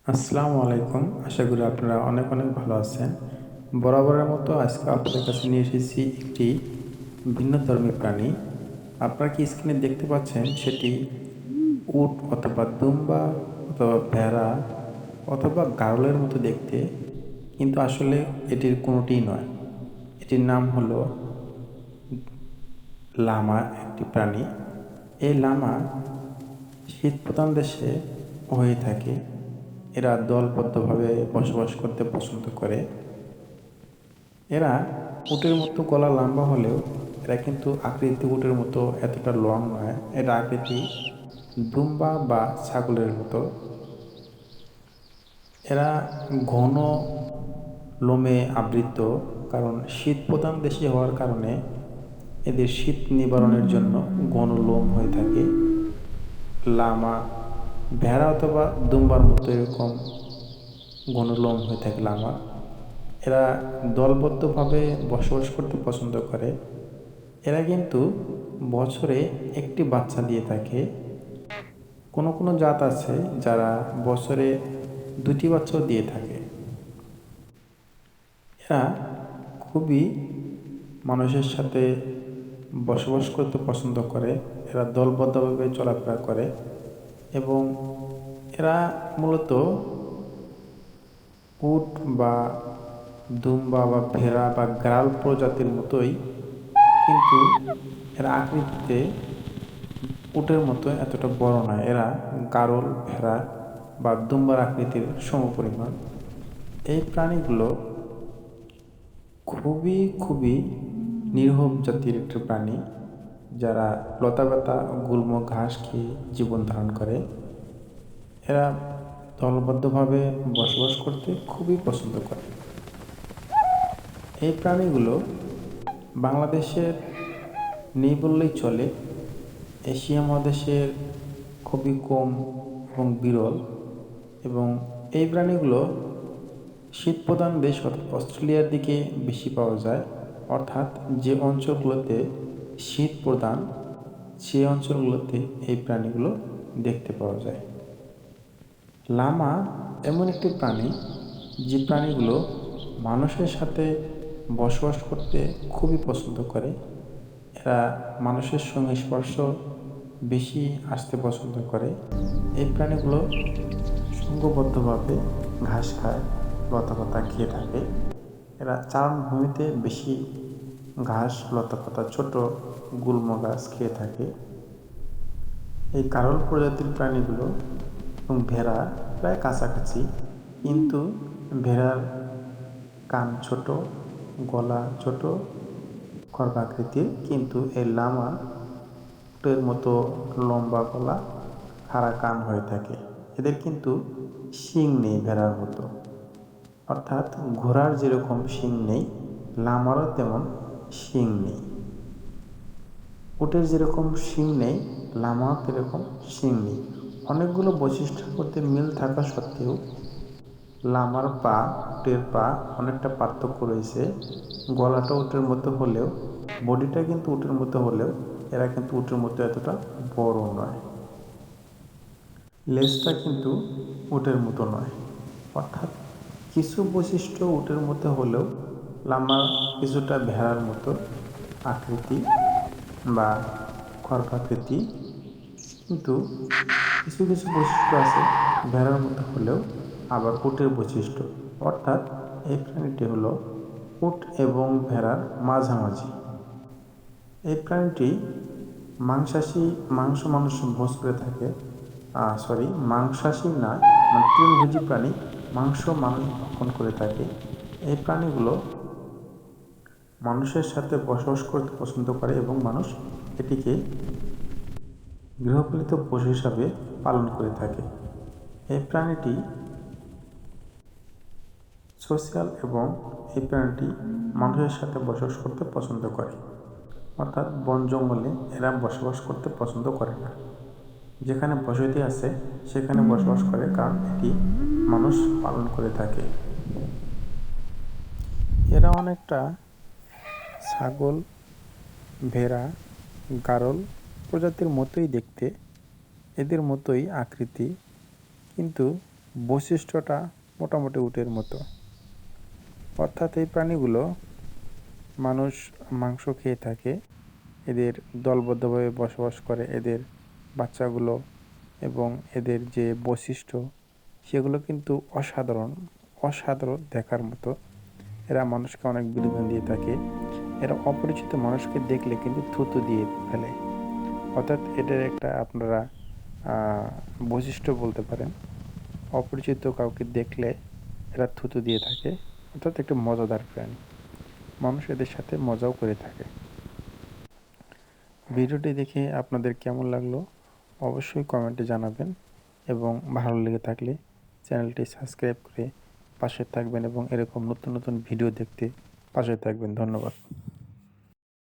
আসসালামু আলাইকুম। আশা করি আপনারা অনেক অনেক ভালো আছেন। বরাবরের মতো আজকে আপনাদের কাছে নিয়ে এসেছি একটি ভিন্নধর্মী প্রাণী। আপনারা কি স্ক্রিনে দেখতে পাচ্ছেন সেটি উট অথবা দুম্বা অথবা ভেড়া অথবা গাড়লের মতো দেখতে, কিন্তু আসলে এটির কোনোটিই নয়। এটির নাম হলো লামা, একটি প্রাণী। এই লামা শীতপ্রধান দেশে হয়ে থাকে। এরা দলবদ্ধভাবে বসবাস করতে পছন্দ করে। এরা উটের মতো গলা লম্বা হলেও এরা কিন্তু আকৃতি উটের মতো এতটা লং নয়। এরা আকৃতি দুম্বা বা ছাগলের মতো। এরা ঘন লোমে আবৃত, কারণ শীত প্রধান দেশে হওয়ার কারণে এদের শীত নিবারণের জন্য ঘন লোম হয়ে থাকে। লামা ভেড়া অথবা দুম্বার মতো এরকম ঘন লোম হয়ে থাকে লামার। এরা দলবদ্ধভাবে বসবাস করতে পছন্দ করে। এরা কিন্তু বছরে একটি বাচ্চা দিয়ে থাকে। কোনো কোনো জাত আছে যারা বছরে দুটি বাচ্চাও দিয়ে থাকে। এরা খুবই মানুষের সাথে বসবাস করতে পছন্দ করে। এরা দলবদ্ধভাবে চলাফেরা করে এবং এরা মূলত উট বা দুম্বা বা ভেড়া বা গ্রাল প্রজাতির মতোই, কিন্তু এরা আকৃতিতে উটের মতো এতটা বড় নয়। এরা গারল, ভেড়া বা দুম্বার আকৃতির সমপরিমাণ। এই প্রাণীগুলো খুবই খুবই নির্ভোগ জাতির একটি প্রাণী, যারা লতাপাতা গুল্ম ঘাস খেয়ে জীবন ধারণ করে। এরা দলবদ্ধভাবে বসবাস করতে খুবই পছন্দ করে। এই প্রাণীগুলো বাংলাদেশের নেই বললেই চলে। এশিয়া মহাদেশের খুবই কম এবং বিরল। এবং এই প্রাণীগুলো শীতপ্রধান দেশ অর্থাৎ অস্ট্রেলিয়ার দিকে বেশি পাওয়া যায়। অর্থাৎ যে অঞ্চলগুলোতে শীত প্রধান, সেই অঞ্চলগুলোতে এই প্রাণীগুলো দেখতে পাওয়া যায়। লামা এমন একটি প্রাণী যে প্রাণীগুলো মানুষের সাথে বসবাস করতে খুবই পছন্দ করে। এরা মানুষের সঙ্গে স্পর্শ বেশি আসতে পছন্দ করে। এই প্রাণীগুলো সংঘবদ্ধভাবে ঘাস খায়, লতাপাতা খেয়ে থাকে। এরা চারণভূমিতে বেশি ঘাস, লতাপাতা, ছোট গুল্ম গাছ খেয়ে থাকে। এই গারল প্রজাতির প্রাণীগুলো এবং ভেড়া প্রায় কাছাকাছি, কিন্তু ভেড়ার কান ছোট, গলা ছোট, খর্বাকৃতির, কিন্তু এই লামাটের মতো লম্বা গলা, খাড়া কান হয়ে থাকে। এদের কিন্তু শিং নেই ভেড়ার মতো। অর্থাৎ ঘোড়ার যেরকম শিং নেই, লামারও তেমন শিং নেই। উটের যেরকম শিং নেই, লামাও সেরকম শিং নেই। অনেকগুলো বৈশিষ্ট্যের মধ্যে মিল থাকা সত্ত্বেও লামার পা, উটের পা অনেকটা পার্থক্য রয়েছে। গলাটা উটের মতো হলেও, বডিটা কিন্তু উটের মতো হলেও এরা কিন্তু উটের মতো এতটা বড় নয়। লেজটা কিন্তু উটের মতো নয়। অর্থাৎ কিছু বৈশিষ্ট্য উটের মতো হলেও লামার কিছুটা ভেড়ার মতো আকৃতি বা খর্বাকৃতি, কিন্তু কিছু কিছু বৈশিষ্ট্য আছে ভেড়ার মতো হলেও আবার উটের বৈশিষ্ট্য। অর্থাৎ এই প্রাণীটি হলো উট এবং ভেড়ার মাঝামাঝি। এই প্রাণীটি মাংসাশী, মানুষ ভোজ করে থাকে। মাংসাশী না, মানে তৃণভোজী প্রাণী, মানুষ ভক্ষণ করে থাকে। এই প্রাণীগুলো মানুষের সাথে বসবাস করতে পছন্দ করে এবং মানুষ এটিকে গৃহপালিত পশু হিসাবে পালন করে থাকে। এই প্রাণীটি সোশ্যাল এবং এই প্রাণীটি মানুষের সাথে বসবাস করতে পছন্দ করে। অর্থাৎ বন জঙ্গলে এরা বসবাস করতে পছন্দ করে না। যেখানে বসতি আছে সেখানে বসবাস করে, কারণ এটি মানুষ পালন করে থাকে। এরা অনেকটা ছাগল, ভেড়া, গারল প্রজাতির মতোই দেখতে, এদের মতোই আকৃতি, কিন্তু বৈশিষ্ট্যটা মোটামুটি উটের মতো। অর্থাৎ এই প্রাণীগুলো মানুষ মাংস খেয়ে থাকে, এদের দলবদ্ধভাবে বসবাস করে, এদের বাচ্চাগুলো এবং এদের যে বৈশিষ্ট্য সেগুলো কিন্তু অসাধারণ দেখার মতো। এরা মানুষকে অনেক বিনোদন দিয়ে থাকে। এরা অপরিচিত মানুষকে দেখলে কিন্তু থুতু দিয়ে ফেলে। অর্থাৎ এটার একটা আপনারা বৈশিষ্ট্য বলতে পারেন। অপরিচিত কাউকে দেখলে এরা থুতু দিয়ে থাকে। অর্থাৎ একটা মজাদার প্রাণী, মানুষ এদের সাথে মজাও করে থাকে। ভিডিওটি দেখে আপনাদের কেমন লাগলো অবশ্যই কমেন্টে জানাবেন, এবং ভালো লেগে থাকলে চ্যানেলটি সাবস্ক্রাইব করে পাশে থাকবেন এবং এরকম নতুন নতুন ভিডিও দেখতে পাশে থাকবেন। ধন্যবাদ।